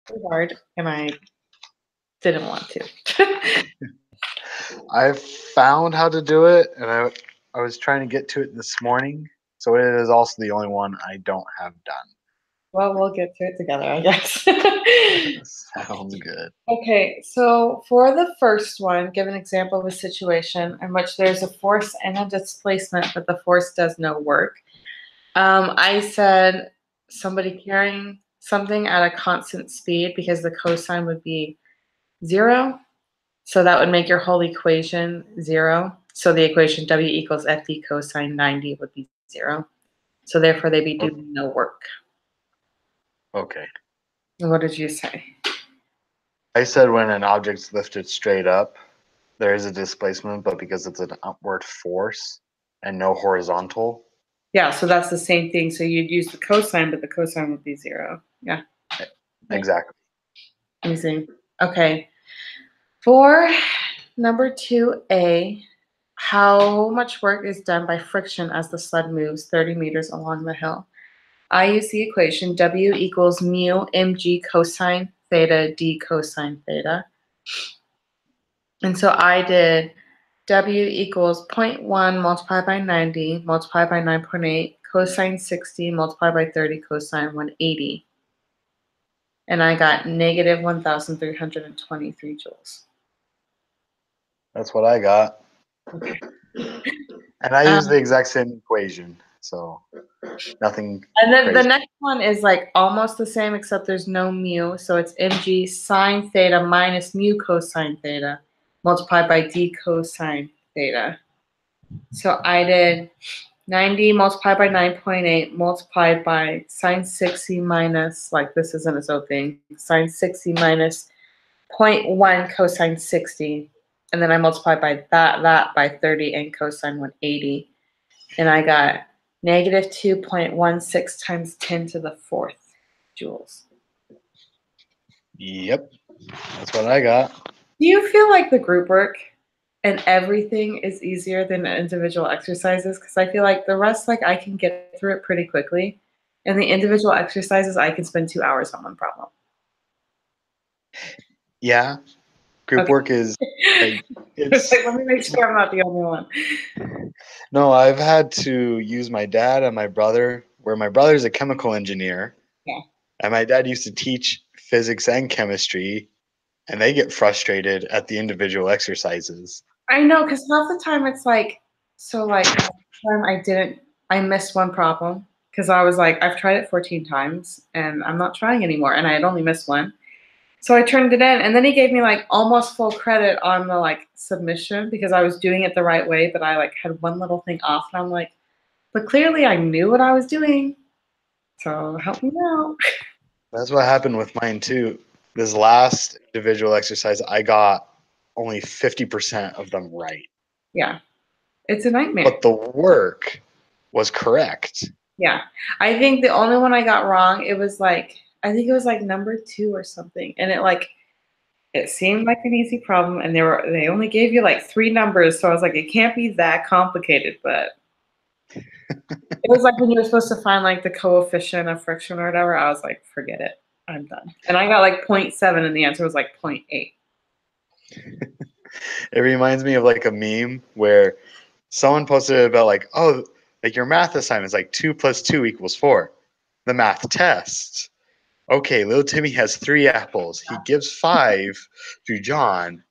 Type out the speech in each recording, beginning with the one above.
too hard, and I didn't want to. I found how to do it, and I was trying to get to it this morning. So it is also the only one I don't have done. Well, we'll get to it together, I guess. Sounds good. Okay, so for the first one, give an example of a situation in which there's a force and a displacement, but the force does no work. I said somebody carrying something at a constant speed because the cosine would be 0. So that would make your whole equation 0. So the equation W equals FD cosine 90 would be 0. So therefore they'd be doing no work. Okay. And what did you say? I said when an object's lifted straight up, there is a displacement, but because it's an upward force and no horizontal. Yeah, so that's the same thing. So you'd use the cosine, but the cosine would be 0. Yeah. Exactly. Amazing. Okay. For number 2A, how much work is done by friction as the sled moves 30 meters along the hill? I use the equation W equals mu mg cosine theta d cosine theta. And so I did W equals 0.1 multiplied by 90 multiplied by 9.8 cosine 60 multiplied by 30 cosine 180. And I got negative 1,323 joules. That's what I got. Okay. And I use the exact same equation, so nothing And then the crazy. next one is like almost the same, except there's no mu. So it's mg sine theta minus mu cosine theta multiplied by d cosine theta. So I did 90 multiplied by 9.8 multiplied by sine 60 minus, like this isn't its own thing, sine 60 minus 0.1 cosine 60. And then I multiplied by that by 30 and cosine 180. And I got negative 2.16 times 10 to the 4th joules. Yep. That's what I got. Do you feel like the group work and everything is easier than the individual exercises? Because I feel like the rest, like I can get through it pretty quickly. And the individual exercises, I can spend 2 hours on one problem. Yeah. Group Okay. work is like It's it's like, let me make sure I'm not the only one. no, I've had to use my dad and my brother, where my brother's a chemical engineer. Yeah. And my dad used to teach physics and chemistry, and they get frustrated at the individual exercises. I know, because half the time it's like, so like half the time I missed one problem because I was like, I've tried it 14 times and I'm not trying anymore. And I had only missed one. So I turned it in, and then he gave me like almost full credit on the like submission because I was doing it the right way, but I like had one little thing off, and I'm like, but clearly I knew what I was doing. So help me out. That's what happened with mine too. This last individual exercise, I got only 50% of them right. Yeah. It's a nightmare. But the work was correct. Yeah. I think the only one I got wrong, I think it was like number 2 or something. And it seemed like an easy problem, and they only gave you like 3 numbers, so I was like, it can't be that complicated, but it was like when you were supposed to find like the coefficient of friction or whatever. I was like, forget it. I'm done. And I got like 0.7 and the answer was like 0.8. It reminds me of like a meme where someone posted about like, oh, like your math assignment is like 2 plus 2 equals 4. The math test. Okay, little Timmy has 3 apples. He gives 5 to John.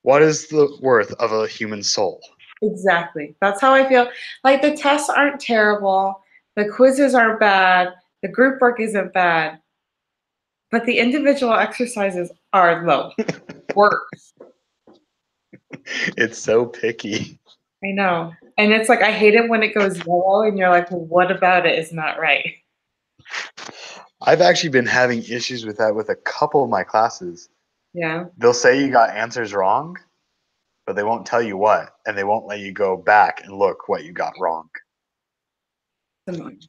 What is the worth of a human soul? Exactly. That's how I feel. Like the tests aren't terrible. The quizzes aren't bad. The group work isn't bad. But the individual exercises are low. Worse. It's so picky. I know. And it's like, I hate it when it goes yellow and you're like, well, what about it is not right? I've actually been having issues with that with a couple of my classes. Yeah. They'll say you got answers wrong, but they won't tell you what, and they won't let you go back and look what you got wrong. Annoying.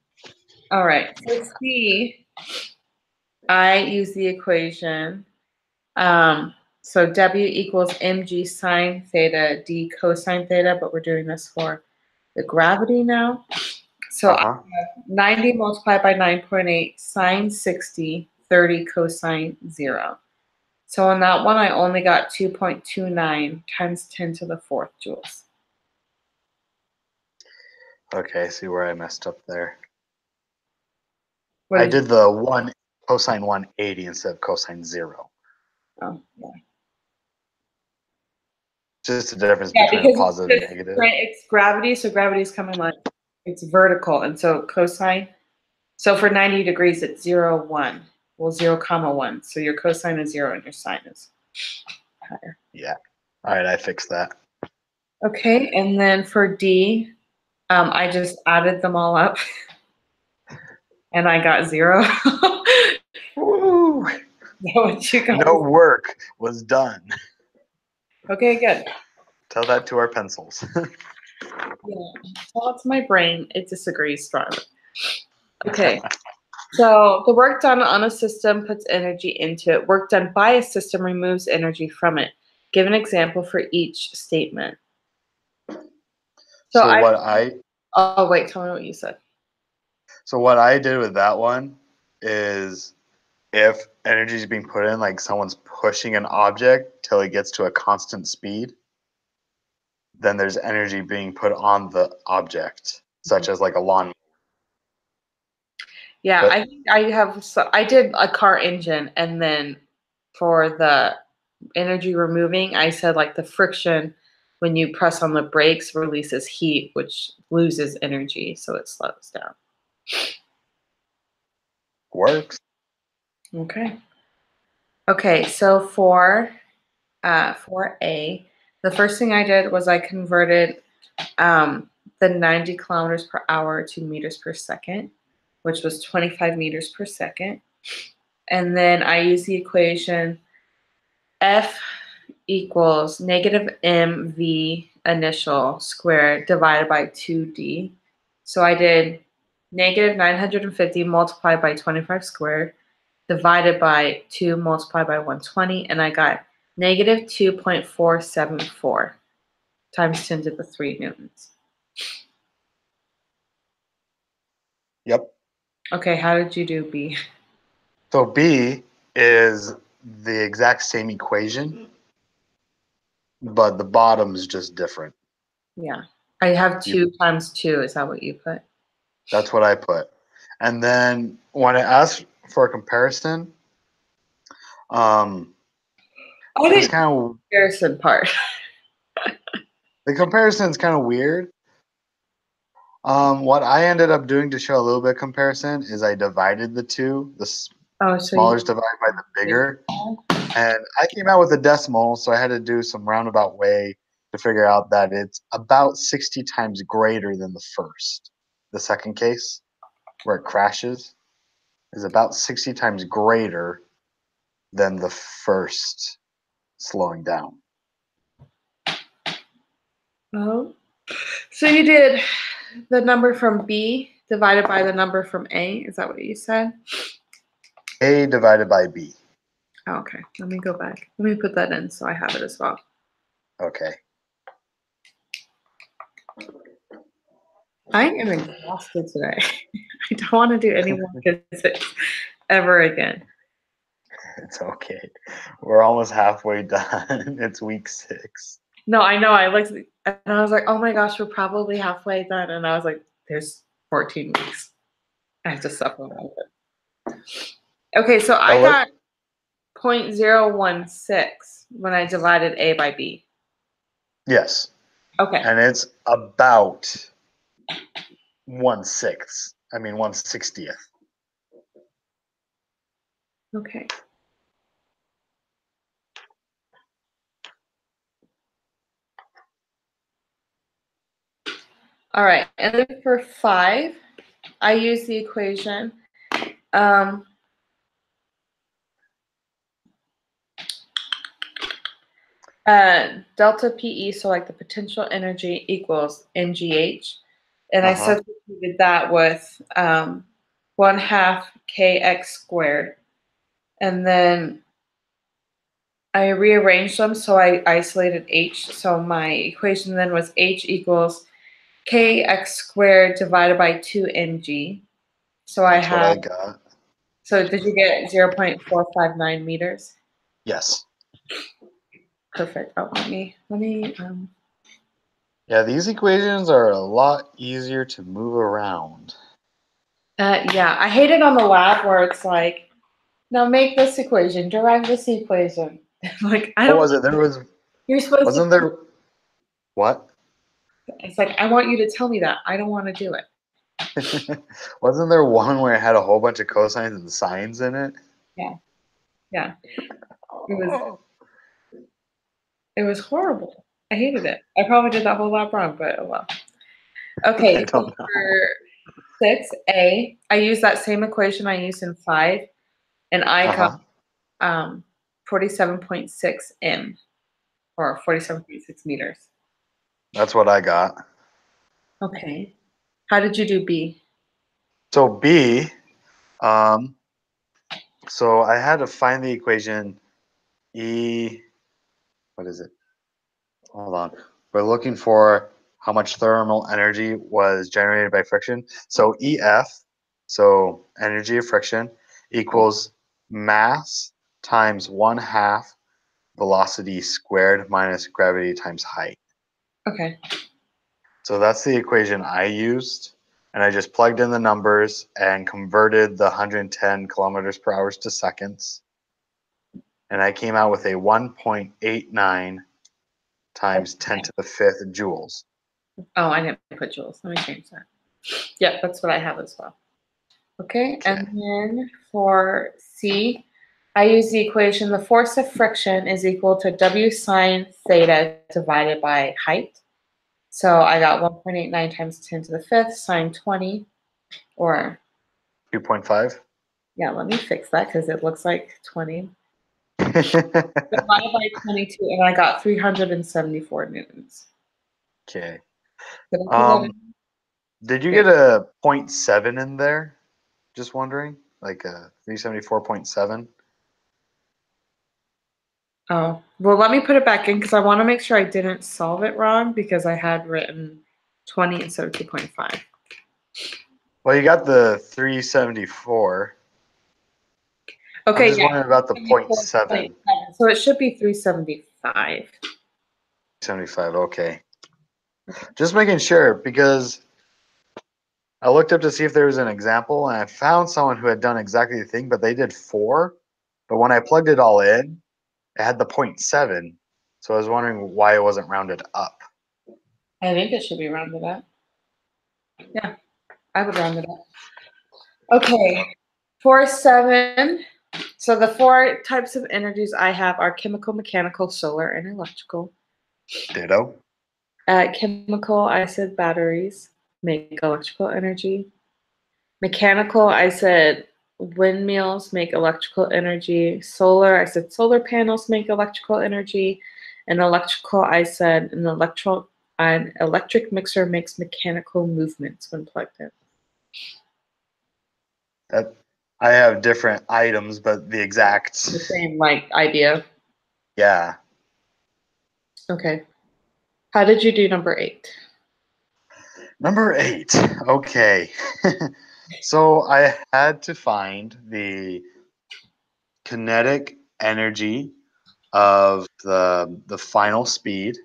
All right. So C, I use the equation. So W equals mg sine theta d cosine theta, but we're doing this for the gravity now. So I have 90 multiplied by 9.8 sine 60 30 cosine 0. So on that one, I only got 2.29 times 10 to the 4th joules. Okay, see where I messed up there. What I did you- did the one cosine 180 instead of cosine 0. Oh, yeah. Just the difference Yeah, between a because positive and negative. it's gravity, so gravity is coming like it's vertical, and so cosine. So for 90 degrees, it's 0, 1. Well, 0, comma 1. So your cosine is 0 and your sine is higher. Yeah. All right, I fixed that. Okay, and then for D, I just added them all up, and I got 0. Woo! What you got? No work was done. Okay, good. Tell that to our pencils. Yeah, well, it's my brain. It disagrees strongly. Okay, so the work done on a system puts energy into it. Work done by a system removes energy from it. Give an example for each statement. So Oh, wait, tell me what you said. what I did with that one is if energy is being put in, like someone's pushing an object till it gets to a constant speed, then there's energy being put on the object, such as like a lawn. Yeah, But- I think I did a car engine, and then for the energy removing, I said like the friction when you press on the brakes releases heat, which loses energy, so it slows down. Works. Okay. Okay, so for A, the first thing I did was I converted the 90 kilometers per hour to meters per second, which was 25 meters per second. And then I used the equation F equals negative mv initial squared divided by 2d. So I did negative 950 multiplied by 25 squared divided by 2 multiplied by 120, and I got negative 2.474 times 10 to the 3 newtons. Yep. Okay, how did you do B? So B is the exact same equation, but the bottom is just different. Yeah. I have 2 times 2. Is that what you put? That's what I put. And then when I asked for a comparison, I it's didn't kind of comparison part. the comparison is kind of weird. What I ended up doing to show a little bit of comparison is I divided the two, the Oh, so smaller is divided by the bigger, and I came out with a decimal, so I had to do some roundabout way to figure out that it's about 60 times greater than the first. The second case, where it crashes, is about 60 times greater than the first slowing down. Oh. So you did the number from B divided by the number from A. Is that what you said? A divided by B. Oh, okay. Let me go back. Let me put that in so I have it as well. Okay. I am exhausted today. I don't want to do any more physics ever again. It's okay. We're almost halfway done. It's week 6. No, I know. I looked and I was like, oh my gosh, we're probably halfway done. And I was like, there's 14 weeks. I have to suffer with it. Okay, so I got 0.016 when I divided A by B. Yes. Okay. And it's about 1/6. I mean 1/60th. Okay. All right, and then for 5, I use the equation delta PE, so like the potential energy equals NGH, and I substituted that with 1/2 kx squared, and then I rearranged them so I isolated H. So my equation then was H equals kx squared divided by 2 mg. So That's what I got. So did you get 0.459 meters? Yes. Perfect. Oh, let me Yeah, these equations are a lot easier to move around. yeah, I hate it on the lab where it's like, now make this equation, derive this equation. Like I What don't. was it? There was You're supposed wasn't to. there what? It's like I want you to tell me that. I don't want to do it. Wasn't there one where it had a whole bunch of cosines and sines in it? Yeah, yeah. It was horrible. I hated it. I probably did that whole lab wrong, but oh well. I Okay, so don't know. for 6A, I used that same equation I used in 5, and I got Uh-huh. 47.6 m or 47.6 meters. That's what I got. Okay. How did you do B? So B, um, so I had to find the equation E, what is it? Hold on. We're looking for how much thermal energy was generated by friction. So EF, so energy of friction, equals mass times 1/2 velocity squared minus gravity times height. Okay. So that's the equation I used. And I just plugged in the numbers and converted the 110 kilometers per hour to seconds. And I came out with a 1.89 times 10 to the fifth joules. Oh, I didn't put joules. Let me change that. Yep, that's what I have as well. Okay, Okay. and then for C, I use the equation, the force of friction is equal to W sine theta divided by height. So I got 1.89 times 10 to the fifth sine 20, or 2.5. yeah, let me fix that because it looks like 20. Divided by 22, and I got 374 newtons. Okay. Did I put that in? Did you get a 0.7 in there? Just wondering, like a 374.7. Oh, well, let me put it back in because I want to make sure I didn't solve it wrong because I had written 20 instead of 2.5. Well, you got the 374. I'm Okay, just yeah. wondering about the 0.7. 74.7. So it should be 375. 75. Okay. Just making sure because I looked up to see if there was an example and I found someone who had done exactly the thing, but they did 4. But when I plugged it all in, it had the 0.7. So I was wondering why it wasn't rounded up. I think it should be rounded up. Yeah, I would round it up. Okay, 4, 7. So the 4 types of energies I have are chemical, mechanical, solar, and electrical. Ditto. Chemical, I said batteries make electrical energy. Mechanical, I said windmills make electrical energy. Solar, I said solar panels make electrical energy. And electrical, I said an electric mixer makes mechanical movements when plugged in. That I have different items, but the exact, The same like idea. yeah. Okay. How did you do number 8? Number 8. Okay. So I had to find the kinetic energy of the final speed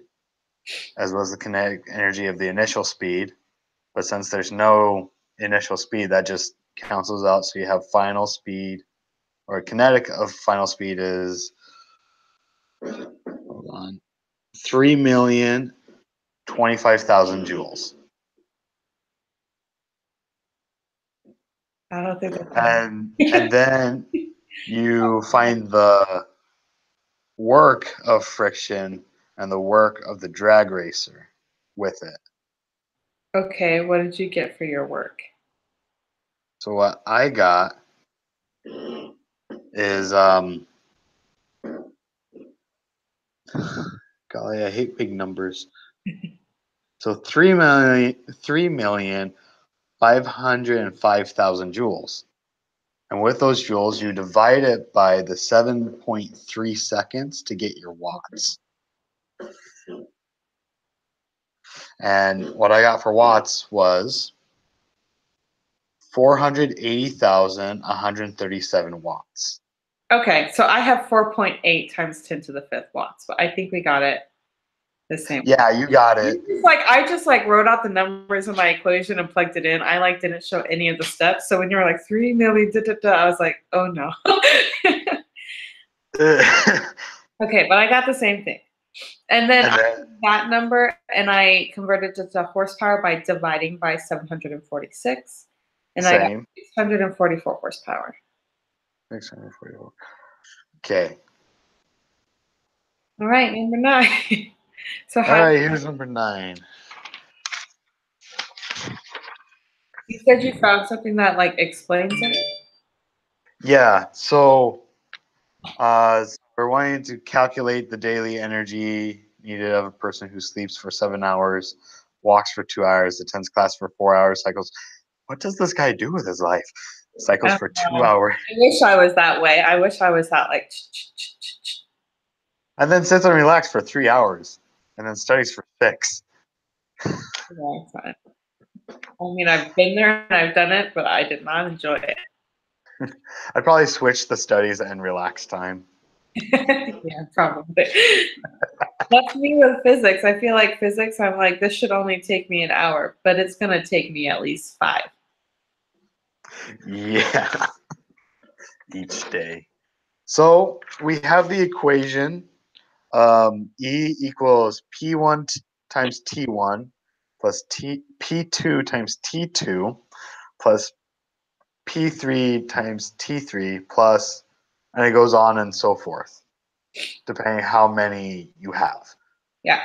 as well as the kinetic energy of the initial speed. But since there's no initial speed, that just cancels out. So you have final speed, or kinetic of final speed is, hold on, 3,025,000 joules. I don't think that's And then you find the work of friction and the work of the drag racer with it. okay. What did you get for your work? So what I got is golly, I hate big numbers. So 3,505,000 joules. And with those joules, you divide it by the 7.3 seconds to get your watts. And what I got for watts was 480,137 watts. Okay, so I have 4.8 times 10 to the fifth watts, but I think we got it the same. Yeah, you got it. I just wrote out the numbers in my equation and plugged it in. I didn't show any of the steps. So when you were like 3 milli, I was like, oh no. Okay, but I got the same thing. And then I took that number and I converted it to horsepower by dividing by 746. And I got 644 horsepower. 644. Okay. All right, number 9. So all right, here's number 9. You said you found something that explains it? Yeah, so we're wanting to calculate the daily energy needed of a person who sleeps for 7 hours, walks for 2 hours, attends class for 4 hours, cycles. What does this guy do with his life? Cycles for 2 hours. I wish I was that way. I wish I was that and then sits and relaxes for 3 hours, and then studies for 6. Yeah, fine. I mean, I've been there and I've done it, but I did not enjoy it. I'd probably switch the studies and relax time. Yeah, probably. That's me with physics. I feel like physics, I'm like, this should only take me an hour, but it's going to take me at least 5. Yeah. Each day. So we have the equation E equals P1 times T1 plus P2 times T2 plus P3 times T3 plus, and it goes on and so forth, depending how many you have. Yeah.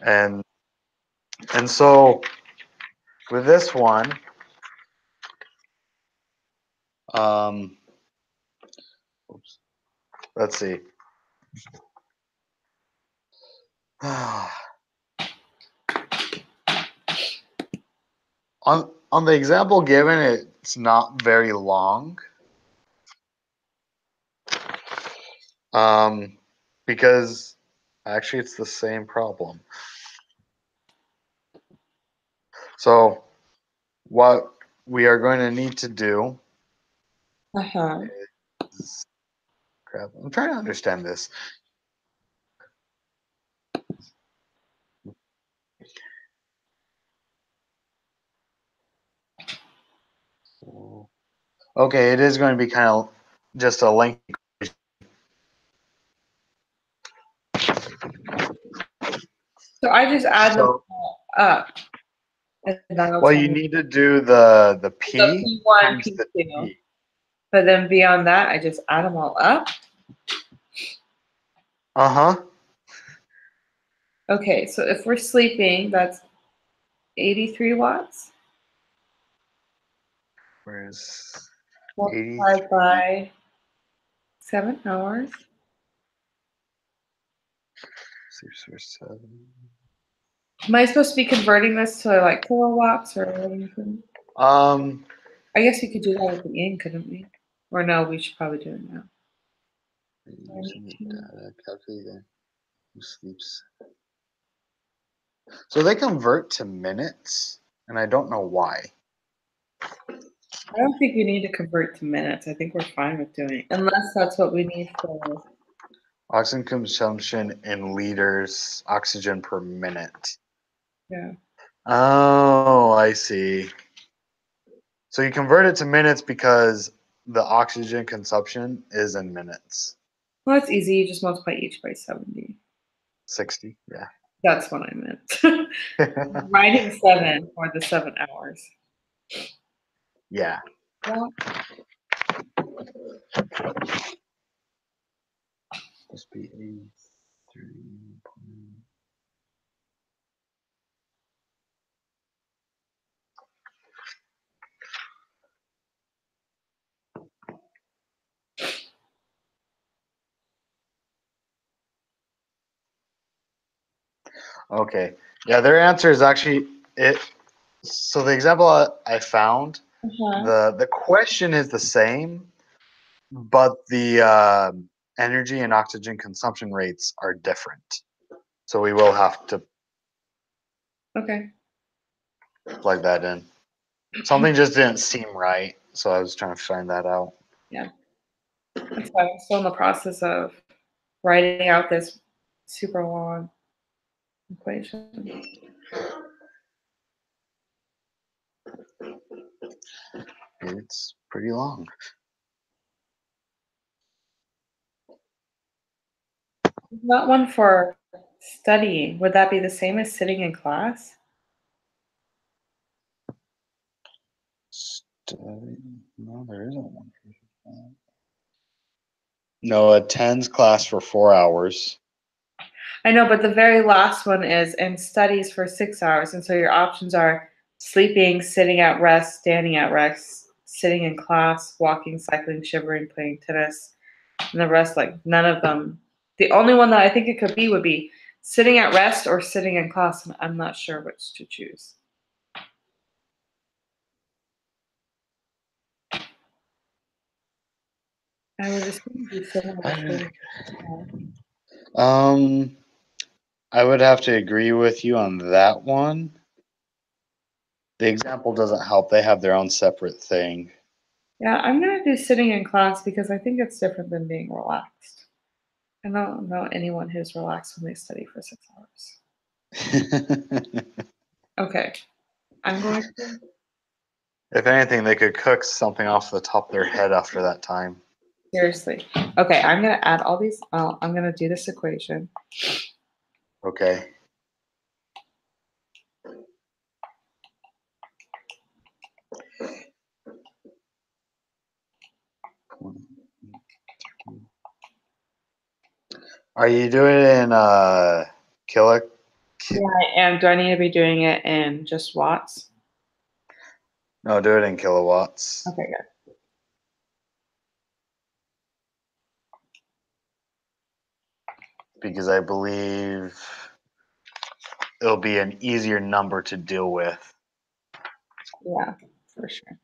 And so with this one, let's see. On the example given, it's not very long. Because actually it's the same problem. So what we are going to need to do is, crap, I'm trying to understand this. Okay, it is going to be kind of just a lengthy. So I just add them all up. Well, you need to do the P the P1, times P2. the T. But then beyond that, I just add them all up. Uh-huh. Okay, so if we're sleeping, that's 83 watts. Where's Multiplied by 7 hours. Sleeps for 7. Am I supposed to be converting this to kilowatts or anything? I guess we could do that at the end, couldn't we? Or no, we should probably do it now. Using the data calculator who sleeps. So they convert to minutes, and I don't know why. I don't think we need to convert to minutes. I think we're fine with doing it, unless that's what we need for Oxygen consumption in liters, oxygen per minute. Yeah. Oh, I see. So you convert it to minutes because the oxygen consumption is in minutes. Well, that's easy. You just multiply each by 70. 60, yeah. That's what I meant. Writing 7 for the 7 hours. Yeah. Well, Must be 83. Okay. Yeah, their answer is actually it. So the example I found, the question is the same, but the energy and oxygen consumption rates are different. So we will have to okay. plug that in. Something just didn't seem right, so I was trying to find that out. That's why I'm still in the process of writing out this super long equation. It's pretty long. Not one for studying. Would that be the same as sitting in class? No, there isn't one. No, attends class for 4 hours. I know, but the very last one is and studies for 6 hours. And so your options are sleeping, sitting at rest, standing at rest, sitting in class, walking, cycling, shivering, playing tennis. And the rest, like none of them. The only one that I think it could be would be sitting at rest or sitting in class. And I'm not sure which to choose. I would assume it'd be sitting at I would have to agree with you on that one. The example doesn't help. They have their own separate thing. Yeah, I'm gonna do sitting in class because I think it's different than being relaxed. I don't know anyone who's relaxed when they study for 6 hours. Okay, I'm going to. If anything, they could cook something off the top of their head after that time. Seriously. Okay, I'm gonna add all these. I'm gonna do this equation. Okay. Are you doing it in kilo? Yeah, I am. Do I need to be doing it in just watts? No, do it in kilowatts. Okay, good. Because I believe it'll be an easier number to deal with. Yeah, for sure.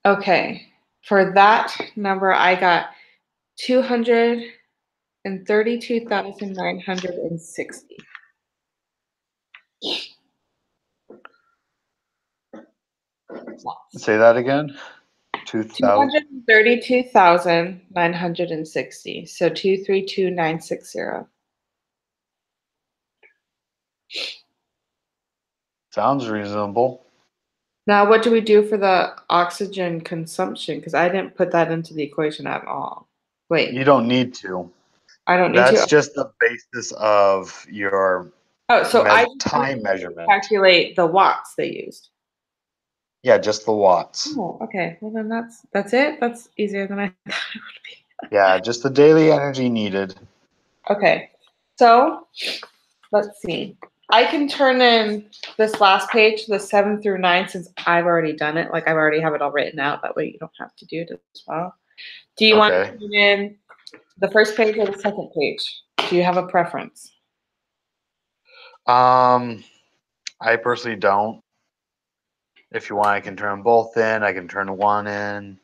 Okay, for that number, I got 232,960. Say that again. 2,000. 232,960. So 232,960. Sounds reasonable. Now, what do we do for the oxygen consumption? Because I didn't put that into the equation at all. Wait, You don't need to. I don't need That's to. just the basis of your Oh, so I just time measurement. calculate the watts they used. Yeah, just the watts. Oh, okay. Well, then that's it. That's easier than I thought it would be. Yeah, just the daily energy needed. Okay, so let's see. I can turn in this last page, the 7 through 9, since I've already done it. Like I've already have it all written out. That way you don't have to do it as well. Do you want to Okay. turn in the first page or the second page? Do you have a preference? I personally don't. If you want, I can turn both in. I can turn one in.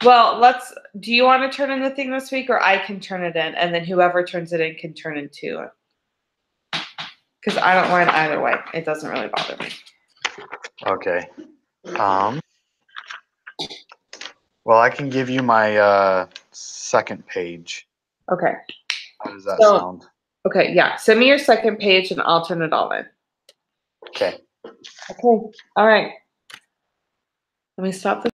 Well, do you want to turn in the thing this week or I can turn it in and then whoever turns it in can turn in two? Because I don't mind either way. It doesn't really bother me. Okay. Well, I can give you my second page. Okay. How does that sound? Okay, yeah. Send me your second page and I'll turn it all in. Okay. Okay. All right. Let me stop this.